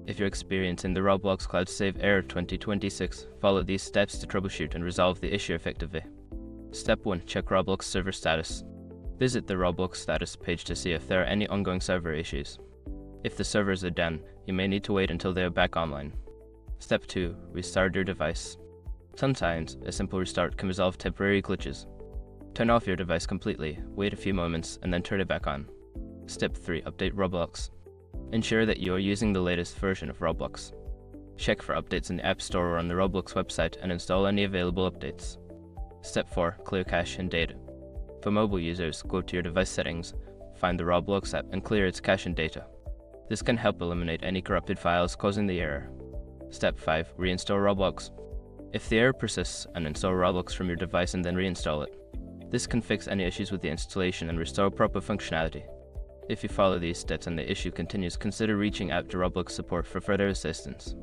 If you're experiencing the Roblox Cloud Save Error 2026, follow these steps to troubleshoot and resolve the issue effectively. Step 1. Check Roblox server status. Visit the Roblox status page to see if there are any ongoing server issues. If the servers are down, you may need to wait until they are back online. Step 2. Restart your device. Sometimes, a simple restart can resolve temporary glitches. Turn off your device completely, wait a few moments, and then turn it back on. Step 3. Update Roblox. Ensure that you are using the latest version of Roblox. Check for updates in the App Store or on the Roblox website and install any available updates. Step 4. Clear cache and data. For mobile users, go to your device settings, find the Roblox app and clear its cache and data. This can help eliminate any corrupted files causing the error. Step 5. Reinstall Roblox. If the error persists, uninstall Roblox from your device and then reinstall it. This can fix any issues with the installation and restore proper functionality. If you follow these steps and the issue continues, consider reaching out to Roblox support for further assistance.